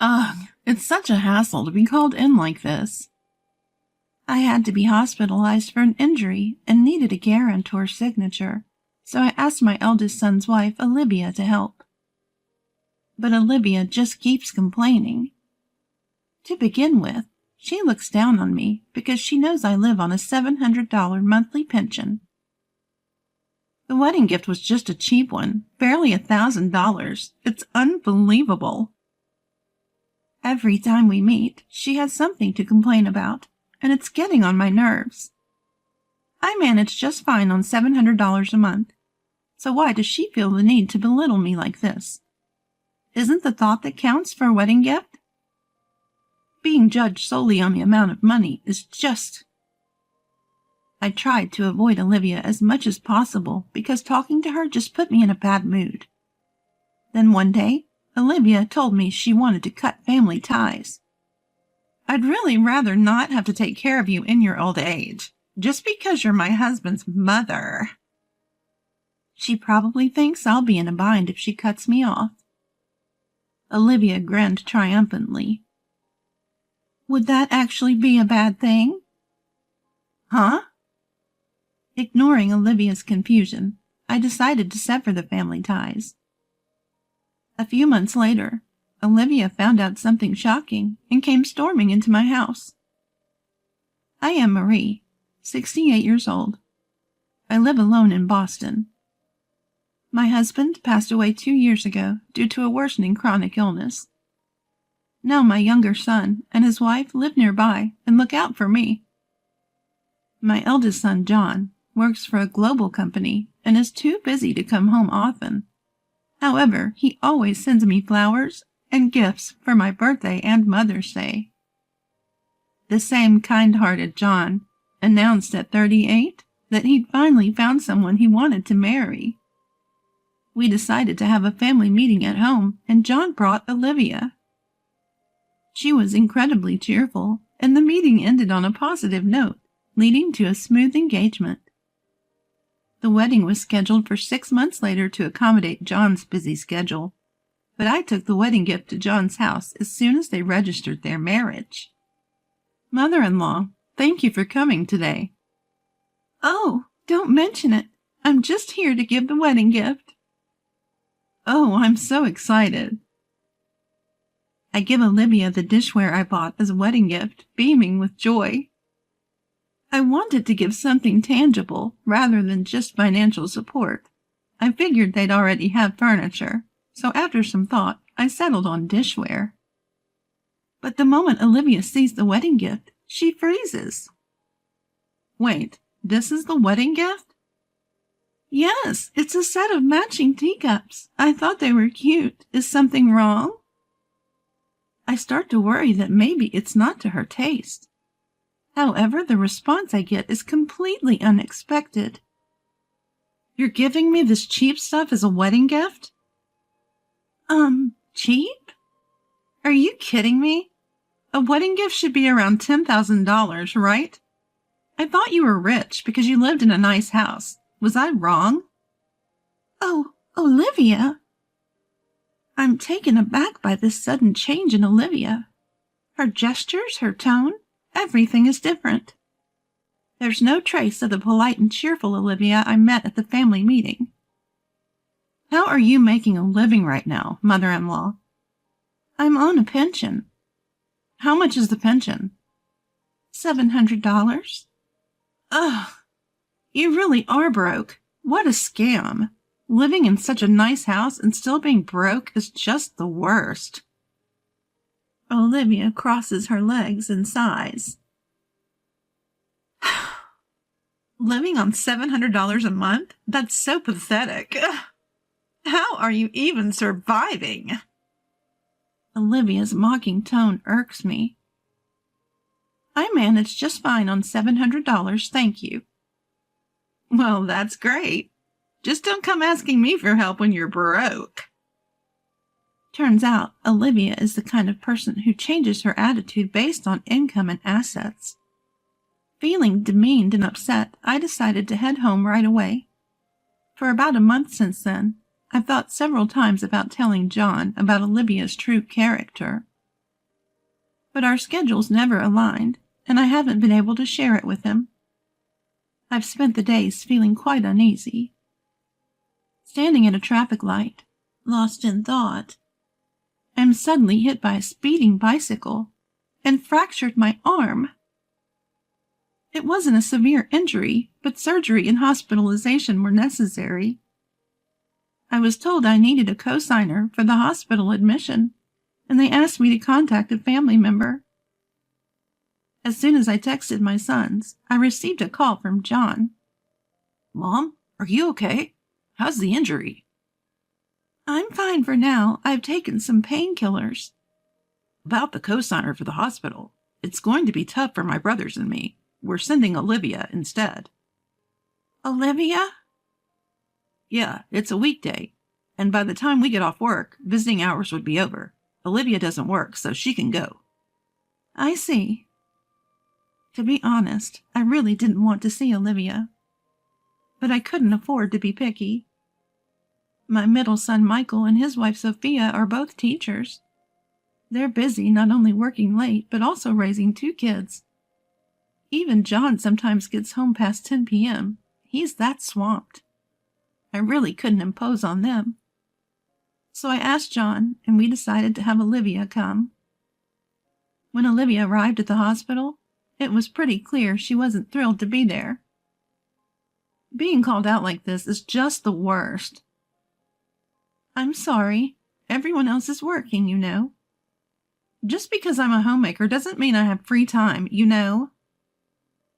Ugh, it's such a hassle to be called in like this. I had to be hospitalized for an injury and needed a guarantor signature, so I asked my eldest son's wife, Olivia, to help. But Olivia just keeps complaining. To begin with, she looks down on me because she knows I live on a $700 monthly pension. The wedding gift was just a cheap one, barely $1,000. It's unbelievable. Every time we meet, she has something to complain about, and it's getting on my nerves. I manage just fine on $700 a month, so why does she feel the need to belittle me like this? Isn't the thought that counts for a wedding gift? Being judged solely on the amount of money is just... I tried to avoid Olivia as much as possible because talking to her just put me in a bad mood. Then one day, Olivia told me she wanted to cut family ties. I'd really rather not have to take care of you in your old age, just because you're my husband's mother. She probably thinks I'll be in a bind if she cuts me off. Olivia grinned triumphantly. Would that actually be a bad thing? Huh? Ignoring Olivia's confusion, I decided to sever the family ties. A few months later, Olivia found out something shocking and came storming into my house. I am Marie, 68 years old. I live alone in Boston. My husband passed away 2 years ago due to a worsening chronic illness. Now my younger son and his wife live nearby and look out for me. My eldest son, John, works for a global company and is too busy to come home often. However, he always sends me flowers and gifts for my birthday and Mother's Day. The same kind-hearted John announced at 38 that he'd finally found someone he wanted to marry. We decided to have a family meeting at home, and John brought Olivia. She was incredibly cheerful, and the meeting ended on a positive note, leading to a smooth engagement. The wedding was scheduled for 6 months later to accommodate John's busy schedule, but I took the wedding gift to John's house as soon as they registered their marriage. Mother-in-law, thank you for coming today. Oh, don't mention it. I'm just here to give the wedding gift. Oh, I'm so excited. I give Olivia the dishware I bought as a wedding gift, beaming with joy. I wanted to give something tangible rather than just financial support. I figured they'd already have furniture, so after some thought, I settled on dishware. But the moment Olivia sees the wedding gift, she freezes. Wait, this is the wedding gift? Yes, it's a set of matching teacups. I thought they were cute. Is something wrong? I start to worry that maybe it's not to her taste. However, the response I get is completely unexpected. You're giving me this cheap stuff as a wedding gift? Cheap? Are you kidding me? A wedding gift should be around $10,000, right? I thought you were rich because you lived in a nice house. Was I wrong? Oh, Olivia! I'm taken aback by this sudden change in Olivia. Her gestures, her tone, everything is different. There's no trace of the polite and cheerful Olivia I met at the family meeting. How are you making a living right now, mother-in-law? I'm on a pension. How much is the pension? $700. Ugh, you really are broke. What a scam. Living in such a nice house and still being broke is just the worst. Olivia crosses her legs and sighs. Living on $700 a month? That's so pathetic. How are you even surviving? Olivia's mocking tone irks me. I manage just fine on $700, thank you. Well, that's great. Just don't come asking me for help when you're broke. Turns out, Olivia is the kind of person who changes her attitude based on income and assets. Feeling demeaned and upset, I decided to head home right away. For about a month since then, I've thought several times about telling John about Olivia's true character, but our schedules never aligned, and I haven't been able to share it with him. I've spent the days feeling quite uneasy. Standing at a traffic light, lost in thought, I'm suddenly hit by a speeding bicycle and fractured my arm. It wasn't a severe injury, but surgery and hospitalization were necessary. I was told I needed a cosigner for the hospital admission, and they asked me to contact a family member. As soon as I texted my sons, I received a call from John. "Mom, are you okay? How's the injury?" "I'm fine for now. I've taken some painkillers." "About the cosigner for the hospital. It's going to be tough for my brothers and me. We're sending Olivia instead." "Olivia?" "Yeah, it's a weekday, and by the time we get off work, visiting hours would be over. Olivia doesn't work, so she can go." "I see." To be honest, I really didn't want to see Olivia. But I couldn't afford to be picky. My middle son Michael and his wife Sophia are both teachers. They're busy not only working late, but also raising 2 kids. Even John sometimes gets home past 10 p.m. He's that swamped. I really couldn't impose on them. So I asked John, and we decided to have Olivia come. When Olivia arrived at the hospital, it was pretty clear she wasn't thrilled to be there. Being called out like this is just the worst. "I'm sorry. Everyone else is working, you know." "Just because I'm a homemaker doesn't mean I have free time, you know."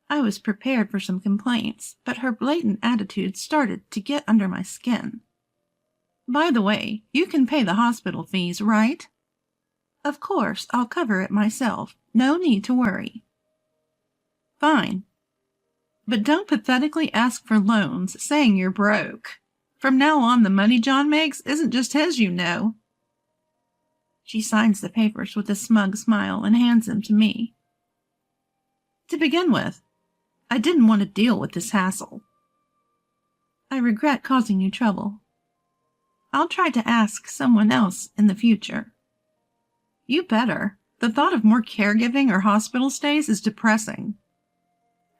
I was prepared for some complaints, but her blatant attitude started to get under my skin. "By the way, you can pay the hospital fees, right?" "Of course, I'll cover it myself. No need to worry." "Fine. But don't pathetically ask for loans, saying you're broke. From now on, the money John makes isn't just his, you know." She signs the papers with a smug smile and hands them to me. "To begin with, I didn't want to deal with this hassle." "I regret causing you trouble. I'll try to ask someone else in the future." "You better. The thought of more caregiving or hospital stays is depressing."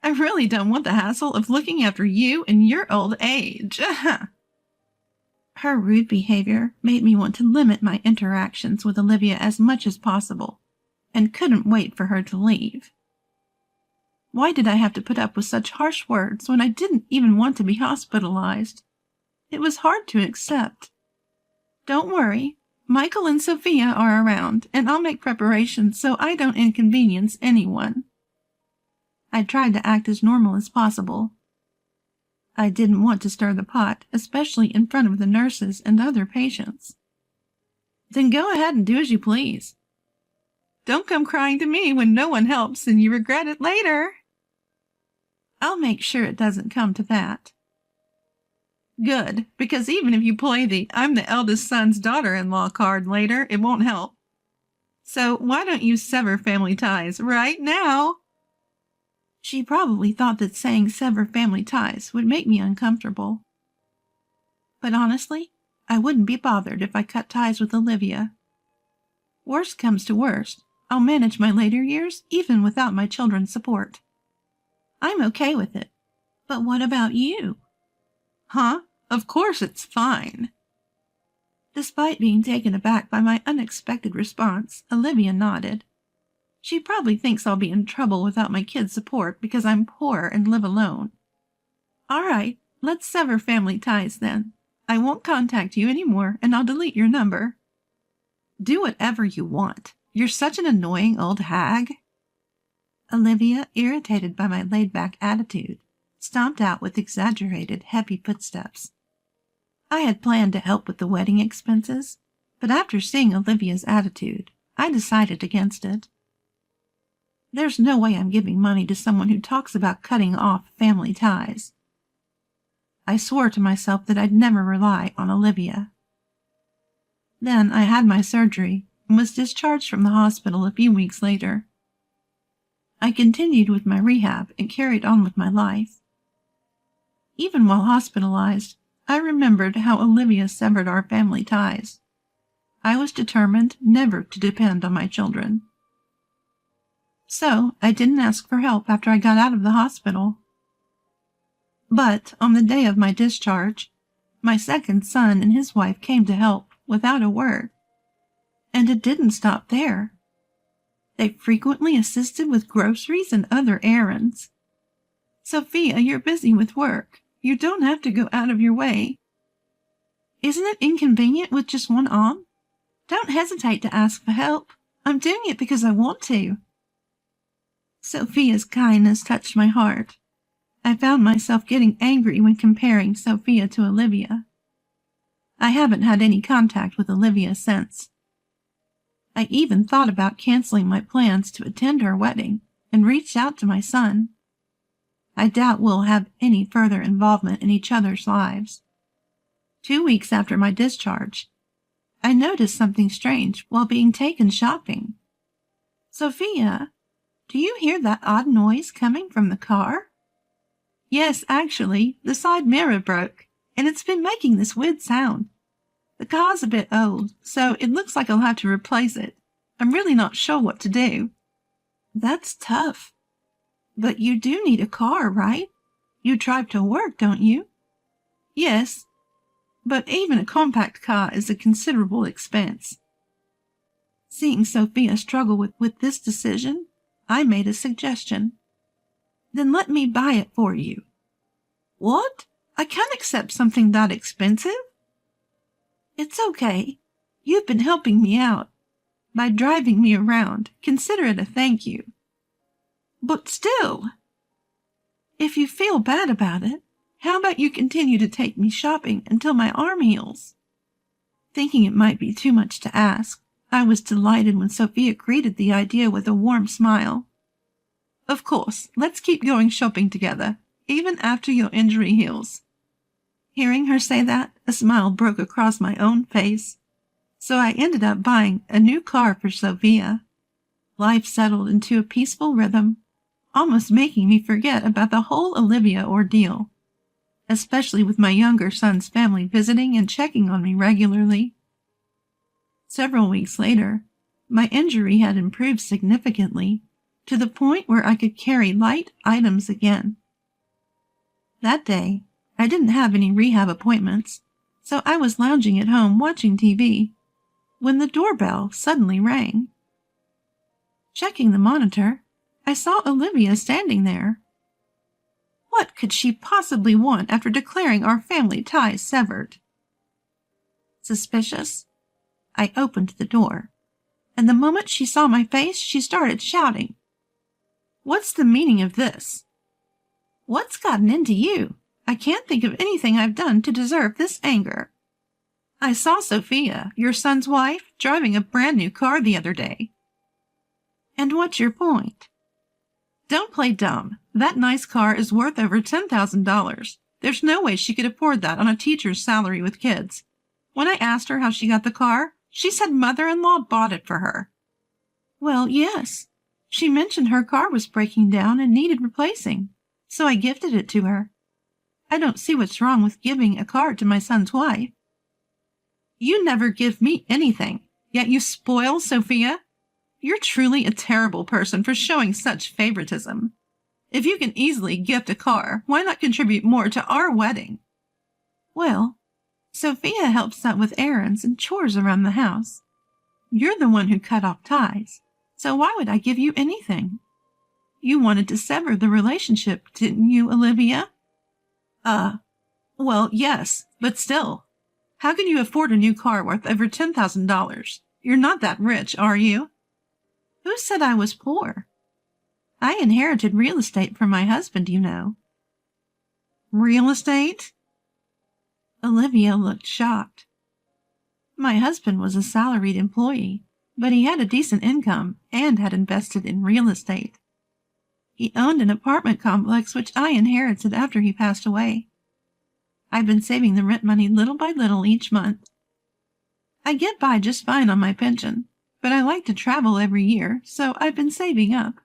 "I really don't want the hassle of looking after you in your old age." Her rude behavior made me want to limit my interactions with Olivia as much as possible, and couldn't wait for her to leave. Why did I have to put up with such harsh words when I didn't even want to be hospitalized? It was hard to accept. "Don't worry. Michael and Sophia are around, and I'll make preparations so I don't inconvenience anyone." I tried to act as normal as possible. I didn't want to stir the pot, especially in front of the nurses and other patients. "Then go ahead and do as you please. Don't come crying to me when no one helps and you regret it later." "I'll make sure it doesn't come to that." "Good, because even if you play the 'I'm the eldest son's daughter-in-law' card later, it won't help. So why don't you sever family ties right now?" She probably thought that saying sever family ties would make me uncomfortable. But honestly, I wouldn't be bothered if I cut ties with Olivia. Worst comes to worst, I'll manage my later years even without my children's support. I'm okay with it. But what about you? "Huh? Of course it's fine." Despite being taken aback by my unexpected response, Olivia nodded. She probably thinks I'll be in trouble without my kids' support because I'm poor and live alone. "All right, let's sever family ties then. I won't contact you anymore, and I'll delete your number." "Do whatever you want. You're such an annoying old hag." Olivia, irritated by my laid-back attitude, stomped out with exaggerated, heavy footsteps. I had planned to help with the wedding expenses, but after seeing Olivia's attitude, I decided against it. There's no way I'm giving money to someone who talks about cutting off family ties. I swore to myself that I'd never rely on Olivia. Then I had my surgery and was discharged from the hospital a few weeks later. I continued with my rehab and carried on with my life. Even while hospitalized, I remembered how Olivia severed our family ties. I was determined never to depend on my children. So I didn't ask for help after I got out of the hospital. But on the day of my discharge, my second son and his wife came to help without a word. And it didn't stop there. They frequently assisted with groceries and other errands. Sophia, you're busy with work. You don't have to go out of your way. Isn't it inconvenient with just one arm? Don't hesitate to ask for help. I'm doing it because I want to. Sophia's kindness touched my heart. I found myself getting angry when comparing Sophia to Olivia. I haven't had any contact with Olivia since. I even thought about canceling my plans to attend her wedding and reached out to my son. I doubt we'll have any further involvement in each other's lives. 2 weeks after my discharge, I noticed something strange while being taken shopping. Sophia, do you hear that odd noise coming from the car? Yes, actually, the side mirror broke, and it's been making this weird sound. The car's a bit old, so it looks like I'll have to replace it. I'm really not sure what to do. That's tough. But you do need a car, right? You drive to work, don't you? Yes, but even a compact car is a considerable expense. Seeing Sophia struggle with this decision, I made a suggestion. Then let me buy it for you. What? I can't accept something that expensive. It's okay. You've been helping me out. By driving me around, consider it a thank you. But still, if you feel bad about it, how about you continue to take me shopping until my arm heals? Thinking it might be too much to ask, I was delighted when Sophia greeted the idea with a warm smile. Of course, let's keep going shopping together, even after your injury heals. Hearing her say that, a smile broke across my own face. So I ended up buying a new car for Sophia. Life settled into a peaceful rhythm, almost making me forget about the whole Olivia ordeal, especially with my younger son's family visiting and checking on me regularly. Several weeks later, my injury had improved significantly, to the point where I could carry light items again. That day, I didn't have any rehab appointments, so I was lounging at home watching TV, when the doorbell suddenly rang. Checking the monitor, I saw Olivia standing there. What could she possibly want after declaring our family ties severed? Suspicious? I opened the door, and the moment she saw my face, she started shouting. What's the meaning of this? What's gotten into you? I can't think of anything I've done to deserve this anger. I saw Sophia, your son's wife, driving a brand new car the other day. And what's your point? Don't play dumb. That nice car is worth over $10,000. There's no way she could afford that on a teacher's salary with kids. When I asked her how she got the car, she said mother-in-law bought it for her. Well, yes. She mentioned her car was breaking down and needed replacing, so I gifted it to her. I don't see what's wrong with giving a car to my son's wife. You never give me anything, yet you spoil Sophia? You're truly a terrible person for showing such favoritism. If you can easily gift a car, why not contribute more to our wedding? Well, Sophia helps out with errands and chores around the house. You're the one who cut off ties, so why would I give you anything? You wanted to sever the relationship, didn't you, Olivia? Well, yes, but still. How can you afford a new car worth over $10,000? You're not that rich, are you? Who said I was poor? I inherited real estate from my husband, you know. Real estate? Olivia looked shocked. My husband was a salaried employee, but he had a decent income and had invested in real estate. He owned an apartment complex which I inherited after he passed away. I've been saving the rent money little by little each month. I get by just fine on my pension, but I like to travel every year, so I've been saving up.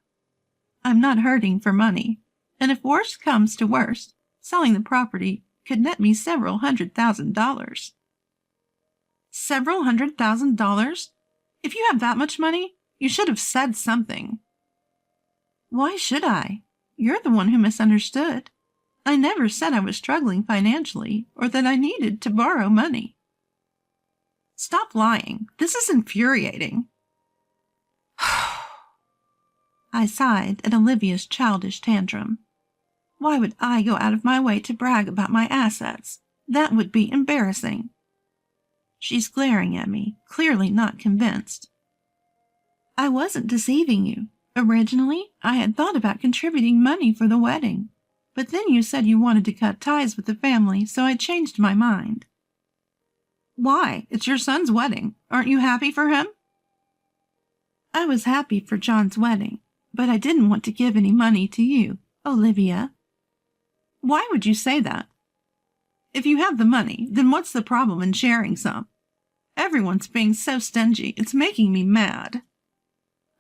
I'm not hurting for money, and if worst comes to worst, selling the property could net me several $100,000. Several $100,000? If you have that much money, you should have said something. Why should I? You're the one who misunderstood. I never said I was struggling financially or that I needed to borrow money. Stop lying. This is infuriating. I sighed at Olivia's childish tantrum. Why would I go out of my way to brag about my assets? That would be embarrassing. She's glaring at me, clearly not convinced. I wasn't deceiving you. Originally, I had thought about contributing money for the wedding, but then you said you wanted to cut ties with the family, so I changed my mind. Why? It's your son's wedding. Aren't you happy for him? I was happy for John's wedding, but I didn't want to give any money to you, Olivia. Why would you say that? If you have the money, then what's the problem in sharing some? Everyone's being so stingy, it's making me mad.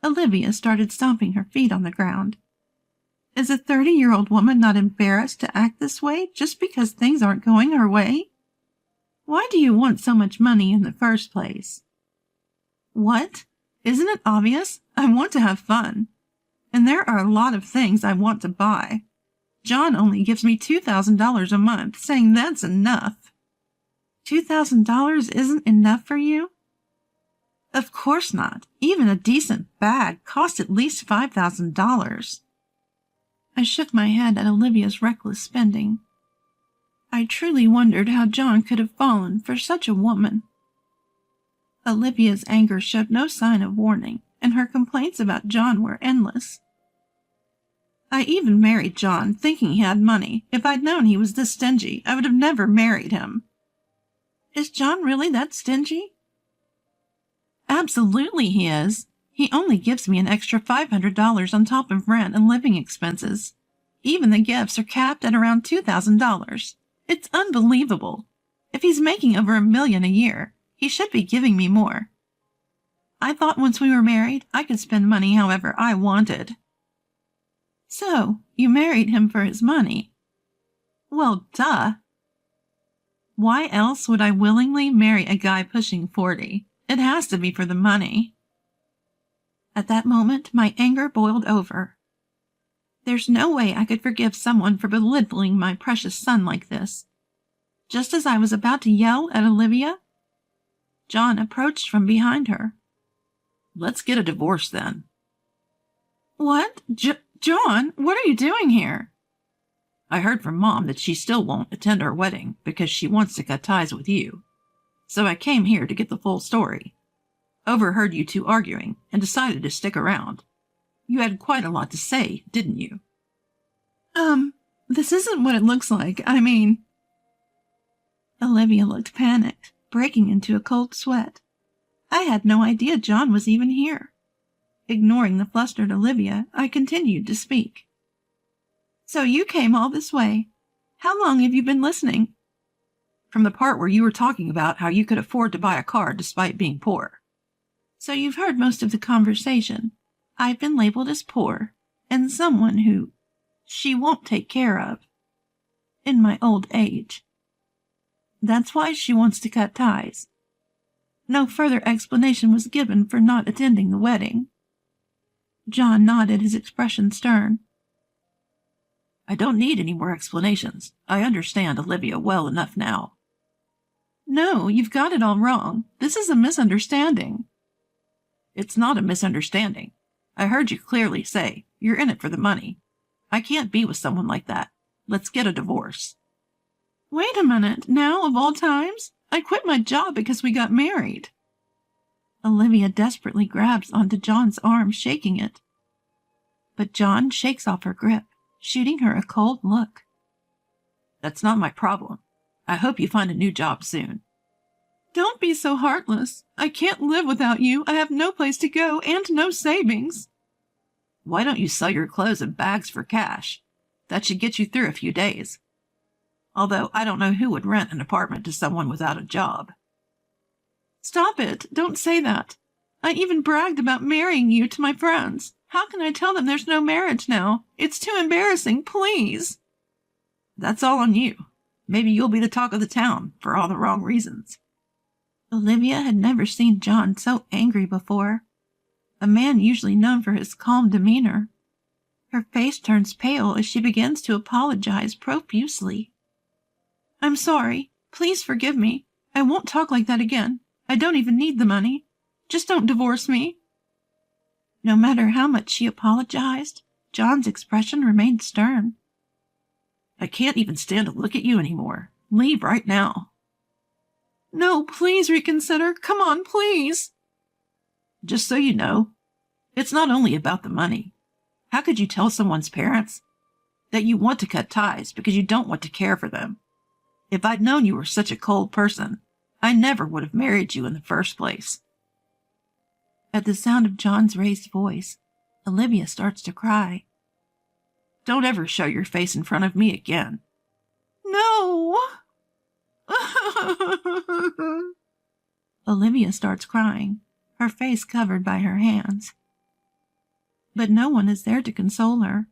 Olivia started stomping her feet on the ground. Is a 30-year-old woman not embarrassed to act this way just because things aren't going her way? Why do you want so much money in the first place? What? Isn't it obvious? I want to have fun. And there are a lot of things I want to buy. John only gives me $2,000 a month, saying that's enough. $2,000 isn't enough for you? Of course not. Even a decent bag costs at least $5,000. I shook my head at Olivia's reckless spending. I truly wondered how John could have fallen for such a woman. Olivia's anger showed no sign of warning, and her complaints about John were endless. I even married John thinking he had money. If I'd known he was this stingy, I would have never married him. Is John really that stingy? Absolutely he is. He only gives me an extra $500 on top of rent and living expenses. Even the gifts are capped at around $2,000. It's unbelievable. If he's making over $1 million a year, he should be giving me more. I thought once we were married, I could spend money however I wanted. So, you married him for his money? Well, duh. Why else would I willingly marry a guy pushing 40? It has to be for the money. At that moment, my anger boiled over. There's no way I could forgive someone for belittling my precious son like this. Just as I was about to yell at Olivia, John approached from behind her. Let's get a divorce then. What? John, what are you doing here? I heard from Mom that she still won't attend our wedding because she wants to cut ties with you. So I came here to get the full story. Overheard you two arguing and decided to stick around. You had quite a lot to say, didn't you? This isn't what it looks like. I mean... Olivia looked panicked, breaking into a cold sweat. I had no idea John was even here. Ignoring the flustered Olivia, I continued to speak. So you came all this way. How long have you been listening? From the part where you were talking about how you could afford to buy a car despite being poor. So you've heard most of the conversation. I've been labeled as poor, and someone who she won't take care of in my old age. That's why she wants to cut ties. No further explanation was given for not attending the wedding. John nodded, his expression stern. I don't need any more explanations. I understand Olivia well enough now. No, you've got it all wrong. This is a misunderstanding. It's not a misunderstanding. I heard you clearly say you're in it for the money. I can't be with someone like that. Let's get a divorce. Wait a minute. Now, of all times? I quit my job because we got married. Olivia desperately grabs onto John's arm, shaking it. But John shakes off her grip, shooting her a cold look. That's not my problem. I hope you find a new job soon. Don't be so heartless. I can't live without you. I have no place to go and no savings. Why don't you sell your clothes and bags for cash? That should get you through a few days. Although I don't know who would rent an apartment to someone without a job. Stop it. Don't say that. I even bragged about marrying you to my friends. How can I tell them there's no marriage now? It's too embarrassing, please. That's all on you. Maybe you'll be the talk of the town for all the wrong reasons. Olivia had never seen John so angry before. A man usually known for his calm demeanor. Her face turns pale as she begins to apologize profusely. I'm sorry. Please forgive me. I won't talk like that again. I don't even need the money. Just don't divorce me. No matter how much she apologized, John's expression remained stern. I can't even stand to look at you anymore. Leave right now. No, please reconsider. Come on, please. Just so you know, it's not only about the money. How could you tell someone's parents that you want to cut ties because you don't want to care for them? If I'd known you were such a cold person, I never would have married you in the first place. At the sound of John's raised voice, Olivia starts to cry. Don't ever show your face in front of me again. No! Olivia starts crying, her face covered by her hands. But no one is there to console her.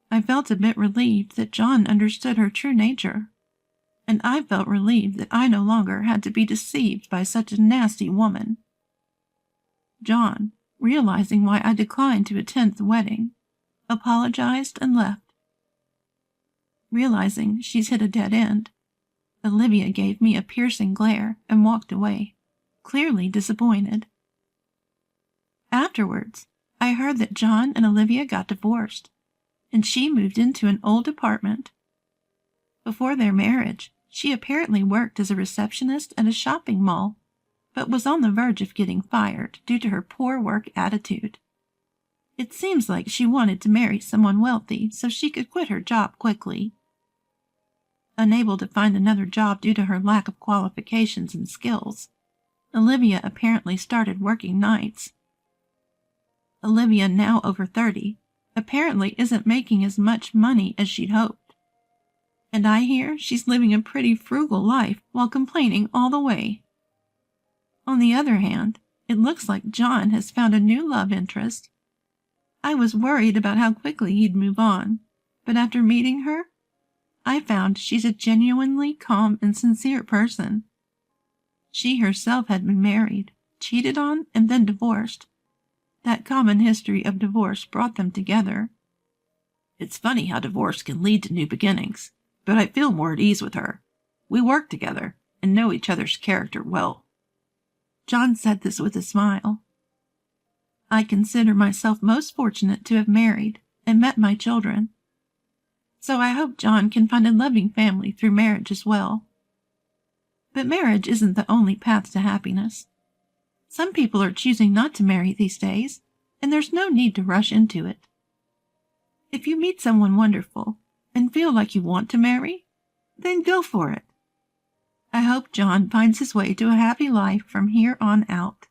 I felt a bit relieved that John understood her true nature, and I felt relieved that I no longer had to be deceived by such a nasty woman. John, realizing why I declined to attend the wedding, apologized and left. Realizing she's hit a dead end, Olivia gave me a piercing glare and walked away, clearly disappointed. Afterwards, I heard that John and Olivia got divorced, and she moved into an old apartment. Before their marriage, she apparently worked as a receptionist at a shopping mall, but was on the verge of getting fired due to her poor work attitude. It seems like she wanted to marry someone wealthy so she could quit her job quickly. Unable to find another job due to her lack of qualifications and skills, Olivia apparently started working nights. Olivia, now over 30, apparently isn't making as much money as she'd hoped. And I hear she's living a pretty frugal life while complaining all the way. On the other hand, it looks like John has found a new love interest. I was worried about how quickly he'd move on, but after meeting her, I found she's a genuinely calm and sincere person. She herself had been married, cheated on, and then divorced. That common history of divorce brought them together. It's funny how divorce can lead to new beginnings, but I feel more at ease with her. We work together and know each other's character well. John said this with a smile. I consider myself most fortunate to have married and met my children. So I hope John can find a loving family through marriage as well. But marriage isn't the only path to happiness. Some people are choosing not to marry these days, and there's no need to rush into it. If you meet someone wonderful and feel like you want to marry, then go for it. I hope John finds his way to a happy life from here on out.